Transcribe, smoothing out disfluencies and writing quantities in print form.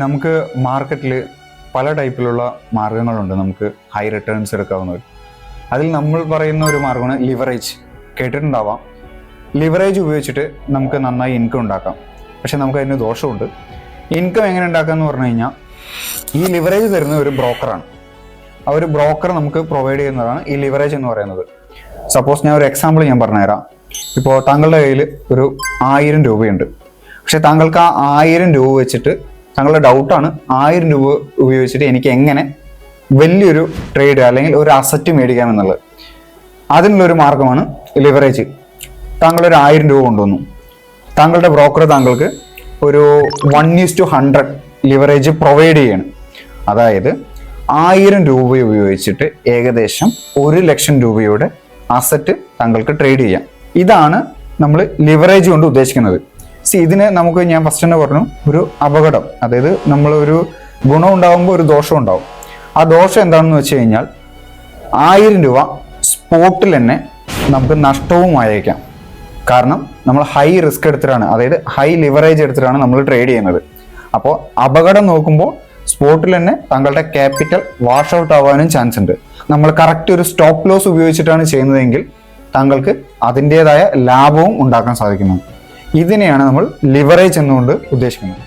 നമുക്ക് മാർക്കറ്റിൽ പല ടൈപ്പിലുള്ള മാർഗങ്ങളുണ്ട് നമുക്ക് ഹൈ റിട്ടേൺസ് എടുക്കാവുന്നത്. അതിൽ നമ്മൾ പറയുന്ന ഒരു മാർഗമാണ് ലിവറേജ്. കേട്ടിട്ടുണ്ടാവാം. ലിവറേജ് ഉപയോഗിച്ചിട്ട് നമുക്ക് നന്നായി ഇൻകം ഉണ്ടാക്കാം. പക്ഷെ നമുക്ക് അതിന് ദോഷമുണ്ട്. ഇൻകം എങ്ങനെ ഉണ്ടാക്കുക എന്ന് പറഞ്ഞു കഴിഞ്ഞാൽ ഈ ലിവറേജ് തരുന്ന ഒരു ബ്രോക്കറാണ്. ആ ഒരു ബ്രോക്കർ നമുക്ക് പ്രൊവൈഡ് ചെയ്യുന്നതാണ് ഈ ലിവറേജ് എന്ന് പറയുന്നത്. സപ്പോസ് ഞാൻ ഒരു എക്സാമ്പിൾ പറഞ്ഞുതരാം. ഇപ്പോൾ താങ്കളുടെ കയ്യിൽ ഒരു 1000 രൂപയുണ്ട്. പക്ഷെ താങ്കൾക്ക് ആ 1000 രൂപ വെച്ചിട്ട് താങ്കളുടെ ഡൗട്ടാണ് 1000 രൂപ ഉപയോഗിച്ചിട്ട് എനിക്ക് എങ്ങനെ വലിയൊരു ട്രേഡ് അല്ലെങ്കിൽ ഒരു അസറ്റ് മേടിക്കാമെന്നുള്ളത്. അതിനുള്ളൊരു മാർഗമാണ് ലിവറേജ്. താങ്കൾ ഒരു 1000 രൂപ കൊണ്ടുവന്നു. താങ്കളുടെ ബ്രോക്കർ താങ്കൾക്ക് ഒരു 1:100 ലിവറേജ് പ്രൊവൈഡ് ചെയ്യണം. അതായത് 1000 രൂപ ഉപയോഗിച്ചിട്ട് ഏകദേശം 1,00,000 രൂപയുടെ അസറ്റ് താങ്കൾക്ക് ട്രേഡ് ചെയ്യാം. ഇതാണ് നമ്മൾ ലിവറേജ് കൊണ്ട് ഉദ്ദേശിക്കുന്നത്. ഇതിന് നമുക്ക് ഞാൻ ഫസ്റ്റ് തന്നെ പറഞ്ഞു, ഒരു അപകടം, അതായത് നമ്മളൊരു ഗുണം ഉണ്ടാകുമ്പോൾ ഒരു ദോഷം ഉണ്ടാവും. ആ ദോഷം എന്താണെന്ന് വെച്ച് കഴിഞ്ഞാൽ 1000 രൂപ സ്പോട്ടിൽ തന്നെ നമുക്ക് നഷ്ടവും ആയേക്കാം. കാരണം നമ്മൾ ഹൈ റിസ്ക് എടുത്തിട്ടാണ്, അതായത് ഹൈ ലിവറേജ് എടുത്തിട്ടാണ് നമ്മൾ ട്രേഡ് ചെയ്യുന്നത്. അപ്പോൾ അപകടം നോക്കുമ്പോൾ സ്പോട്ടിൽ തന്നെ താങ്കളുടെ ക്യാപിറ്റൽ വാഷ് ഔട്ട് ആവാനും ചാൻസ് ഉണ്ട്. നമ്മൾ കറക്റ്റ് ഒരു സ്റ്റോപ്പ് ലോസ് ഉപയോഗിച്ചിട്ടാണ് ചെയ്യുന്നതെങ്കിൽ താങ്കൾക്ക് അതിൻ്റെതായ ലാഭവും ഉണ്ടാക്കാൻ സാധിക്കുന്നു. ഇതിനെയാണ് നമ്മൾ ലിവറേജ് എന്നുകൊണ്ട് ഉദ്ദേശിക്കുന്നത്.